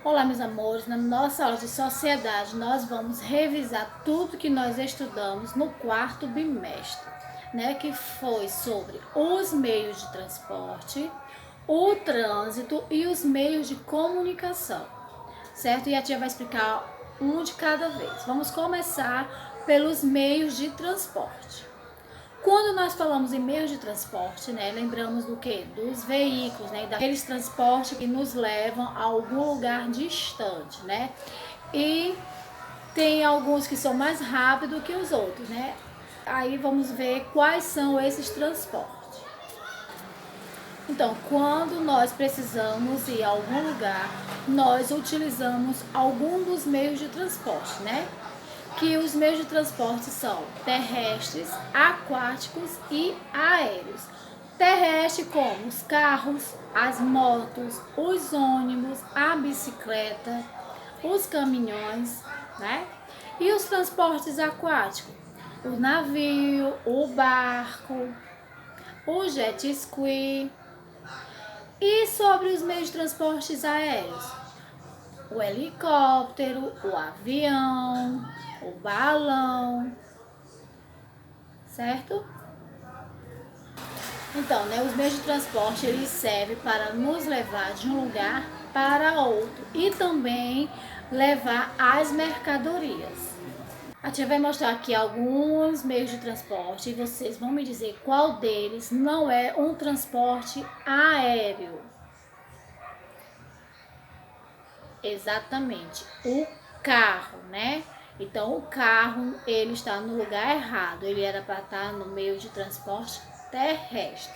Olá, meus amores, na nossa aula de sociedade nós vamos revisar tudo que nós estudamos no quarto bimestre, né? Que foi sobre os meios de transporte, o trânsito e os meios de comunicação, certo? E a tia vai explicar um de cada vez. Vamos começar pelos meios de transporte. Quando nós falamos em meios de transporte, né, lembramos do que? Dos veículos, né, daqueles transportes que nos levam a algum lugar distante, né? E tem alguns que são mais rápidos que os outros, né? Aí vamos ver quais são esses transportes. Então, quando nós precisamos ir a algum lugar, nós utilizamos algum dos meios de transporte, né? Que os meios de transporte são terrestres, aquáticos e aéreos. Terrestre como os carros, as motos, os ônibus, a bicicleta, os caminhões, né? E os transportes aquáticos, o navio, o barco, o jet ski. E sobre os meios de transportes aéreos, o helicóptero, o avião, o balão, certo? Então, né, os meios de transporte eles servem para nos levar de um lugar para outro e também levar as mercadorias. A tia vai mostrar aqui alguns meios de transporte e vocês vão me dizer qual deles não é um transporte aéreo. Exatamente, o carro, né? Então o carro ele está no lugar errado, ele era para estar no meio de transporte terrestre.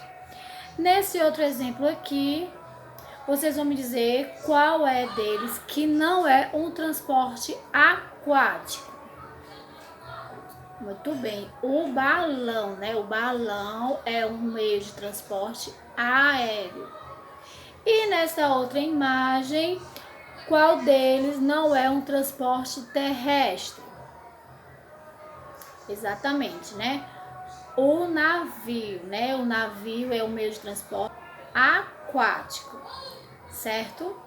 Nesse outro exemplo aqui, vocês vão me dizer qual é deles que não é um transporte aquático. Muito bem, o balão, né? O balão é um meio de transporte aéreo. E nessa outra imagem, qual deles não é um transporte terrestre? Exatamente, né? O navio, né? O navio é um meio de transporte aquático, certo?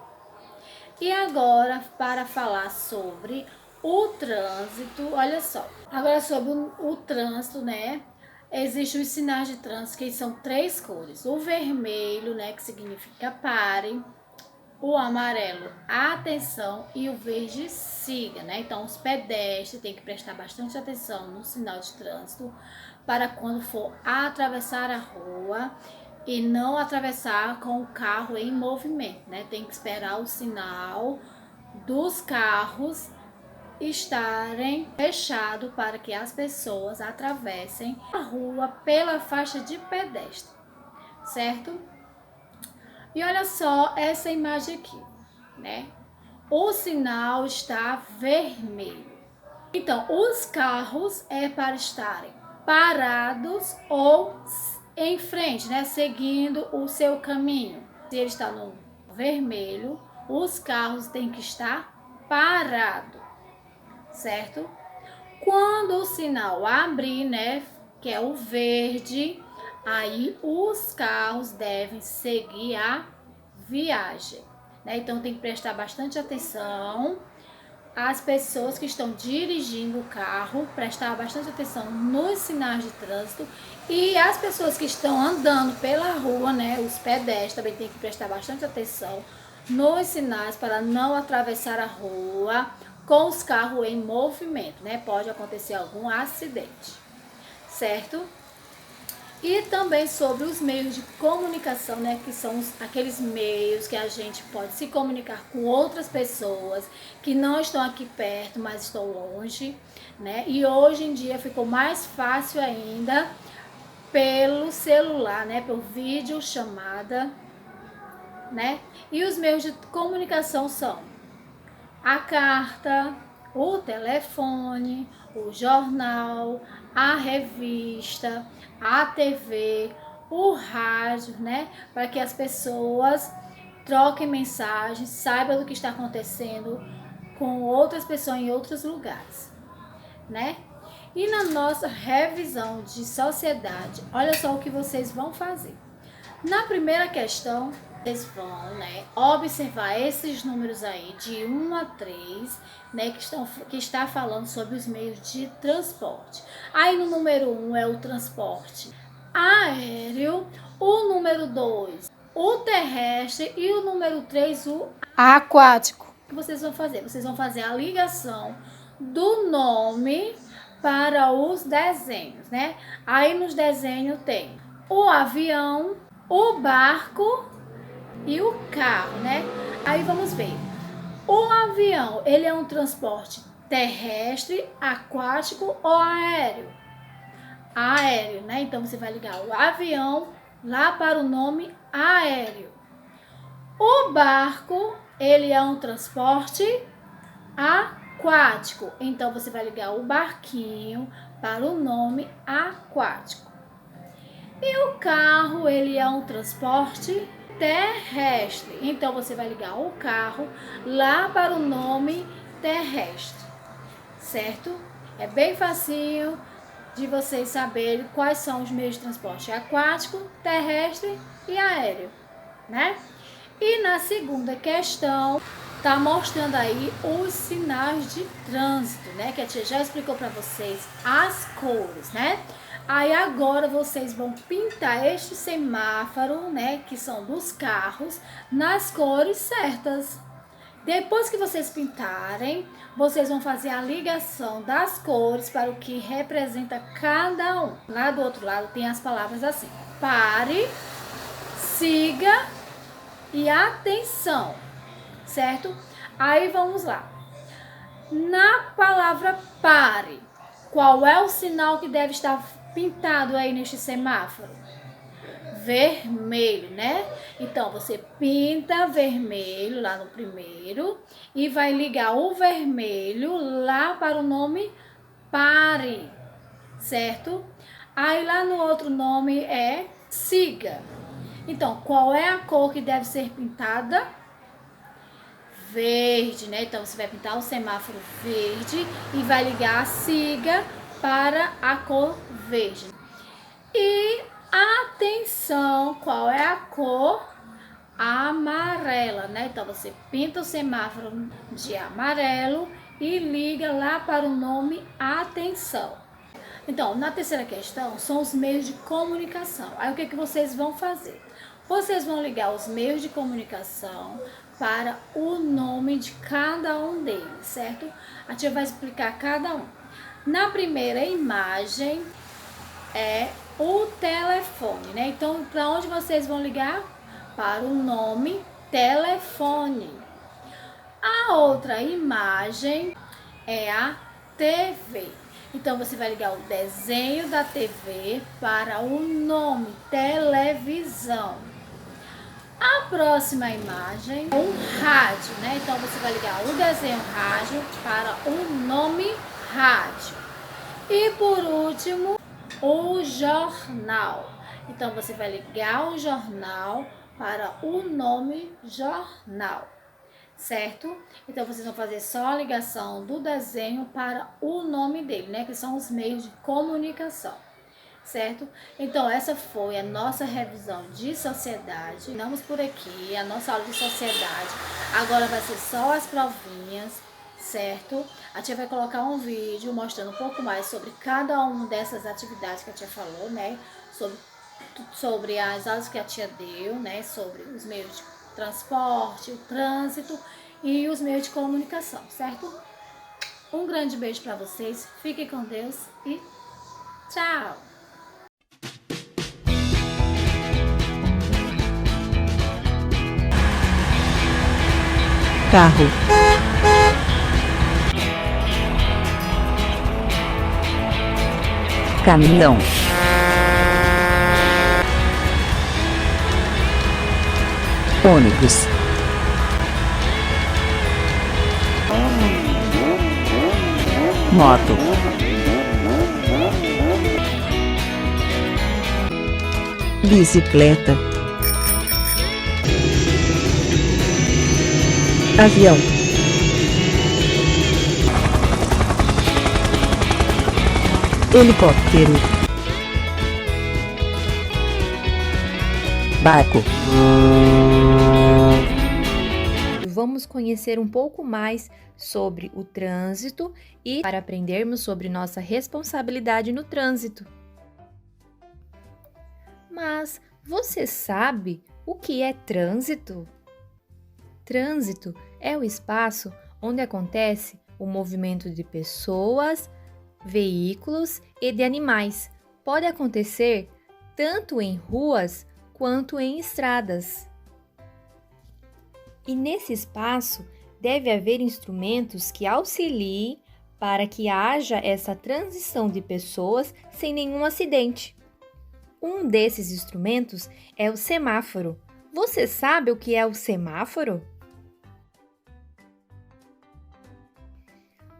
E agora, para falar sobre o trânsito, olha só. Agora sobre o trânsito, né? Existem os sinais de trânsito que são 3 cores. O vermelho, né? Que significa pare. O amarelo, atenção, e o verde, siga, né? Então, os pedestres têm que prestar bastante atenção no sinal de trânsito para quando for atravessar a rua e não atravessar com o carro em movimento, né? Tem que esperar o sinal dos carros estarem fechados para que as pessoas atravessem a rua pela faixa de pedestre, certo? E olha só essa imagem aqui, né? O sinal está vermelho. Então, os carros é para estarem parados ou em frente, né? Seguindo o seu caminho. Se ele está no vermelho, os carros têm que estar parados, certo? Quando o sinal abrir, né? Que é o verde, aí os carros devem seguir a viagem, né? Então tem que prestar bastante atenção. As pessoas que estão dirigindo o carro, prestar bastante atenção nos sinais de trânsito. E as pessoas que estão andando pela rua, né? Os pedestres também tem que prestar bastante atenção nos sinais para não atravessar a rua com os carros em movimento, né? Pode acontecer algum acidente, certo? E também sobre os meios de comunicação, né, que são aqueles meios que a gente pode se comunicar com outras pessoas que não estão aqui perto, mas estão longe, né? E hoje em dia ficou mais fácil ainda pelo celular, né, por vídeo chamada, né? E os meios de comunicação são a carta, o telefone, o jornal, a revista, a TV, o rádio, né? Para que as pessoas troquem mensagens, saibam do que está acontecendo com outras pessoas em outros lugares, né? E na nossa revisão de sociedade, olha só o que vocês vão fazer. Na primeira questão, Vocês vão, né, observar esses números aí de 1 a 3, né, que está falando sobre os meios de transporte. Aí no número 1 é o transporte aéreo, o número 2 o terrestre e o número 3 o aquático. O que vocês vão fazer? Vocês vão fazer a ligação do nome para os desenhos, né? Aí nos desenhos tem o avião, o barco e o carro, né? Aí vamos ver. O avião, ele é um transporte terrestre, aquático ou aéreo? Aéreo, né? Então você vai ligar o avião lá para o nome aéreo. O barco, ele é um transporte aquático. Então você vai ligar o barquinho para o nome aquático. E o carro, ele é um transporte terrestre. Então você vai ligar o carro lá para o nome terrestre, certo? É bem facinho de vocês saberem quais são os meios de transporte aquático, terrestre e aéreo, né? E na segunda questão tá mostrando aí os sinais de trânsito, né? Que a tia já explicou para vocês as cores, né? Aí agora vocês vão pintar este semáforo, né, que são dos carros, nas cores certas. Depois que vocês pintarem, vocês vão fazer a ligação das cores para o que representa cada um. Lá do outro lado tem as palavras assim: pare, siga e atenção, certo? Aí vamos lá. Na palavra pare, qual é o sinal que deve estar pintado aí neste semáforo? Vermelho, né? Então você pinta vermelho lá no primeiro e vai ligar o vermelho lá para o nome pare, certo? Aí lá no outro nome é siga. Então qual é a cor que deve ser pintada? Verde, né? Então você vai pintar o semáforo verde e vai ligar a siga para a cor verde. E atenção, qual é a cor? Amarela, né? Então você pinta o semáforo de amarelo e liga lá para o nome atenção. Então, na terceira questão são os meios de comunicação. Aí o que vocês vão fazer? Vocês vão ligar os meios de comunicação para o nome de cada um deles, certo? A tia vai explicar cada um. Na primeira imagem é o telefone, né? Então, para onde vocês vão ligar? Para o nome telefone. A outra imagem é a TV. Então, você vai ligar o desenho da TV para o nome televisão. A próxima imagem é um rádio, né? Então, você vai ligar o desenho rádio para o nome rádio. E por último, o jornal. Então você vai ligar o jornal para o nome jornal, certo? Então vocês vão fazer só a ligação do desenho para o nome dele, né? Que são os meios de comunicação, certo? Então essa foi a nossa revisão de sociedade. Terminamos por aqui a nossa aula de sociedade. Agora vai ser só as provinhas, certo? A tia vai colocar um vídeo mostrando um pouco mais sobre cada uma dessas atividades que a tia falou, né? Sobre as aulas que a tia deu, né? Sobre os meios de transporte, o trânsito e os meios de comunicação, certo? Um grande beijo para vocês, fiquem com Deus e tchau! Carro, caminhão, ônibus, moto, bicicleta, avião, helicóptero, barco, vamos conhecer um pouco mais sobre o trânsito e para aprendermos sobre nossa responsabilidade no trânsito. Mas você sabe o que é trânsito? Trânsito é o espaço onde acontece o movimento de pessoas, veículos e de animais. Pode acontecer tanto em ruas quanto em estradas. E nesse espaço deve haver instrumentos que auxiliem para que haja essa transição de pessoas sem nenhum acidente. Um desses instrumentos é o semáforo. Você sabe o que é o semáforo?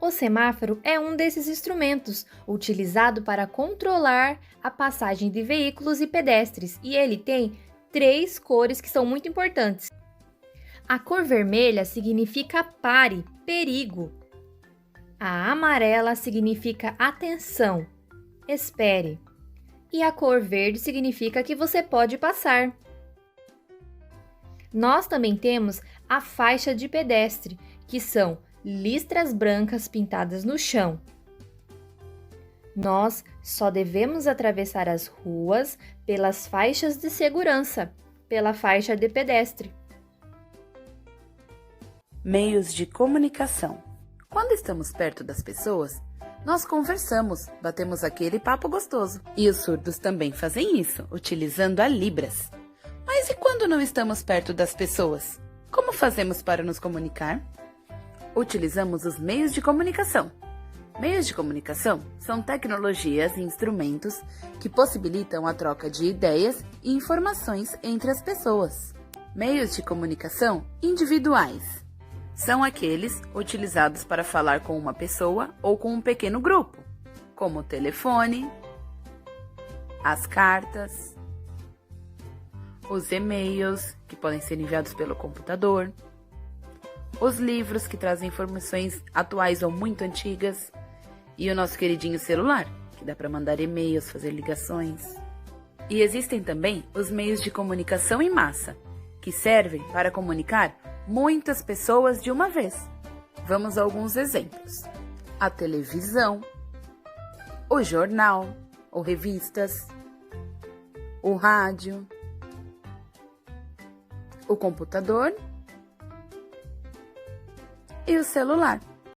O semáforo é um desses instrumentos, utilizado para controlar a passagem de veículos e pedestres, e ele tem 3 cores que são muito importantes. A cor vermelha significa pare, perigo. A amarela significa atenção, espere. E a cor verde significa que você pode passar. Nós também temos a faixa de pedestre, que são listras brancas pintadas no chão. Nós só devemos atravessar as ruas pelas faixas de segurança, pela faixa de pedestre. Meios de comunicação. Quando estamos perto das pessoas, nós conversamos, batemos aquele papo gostoso. E os surdos também fazem isso, utilizando a Libras. Mas e quando não estamos perto das pessoas? Como fazemos para nos comunicar? Utilizamos os meios de comunicação. Meios de comunicação são tecnologias e instrumentos que possibilitam a troca de ideias e informações entre as pessoas. Meios de comunicação individuais são aqueles utilizados para falar com uma pessoa ou com um pequeno grupo, como o telefone, as cartas, os e-mails, que podem ser enviados pelo computador, os livros, que trazem informações atuais ou muito antigas, e o nosso queridinho celular, que dá para mandar e-mails, fazer ligações. E existem também os meios de comunicação em massa, que servem para comunicar muitas pessoas de uma vez. Vamos a alguns exemplos: a televisão, o jornal ou revistas, o rádio, o computador e o celular.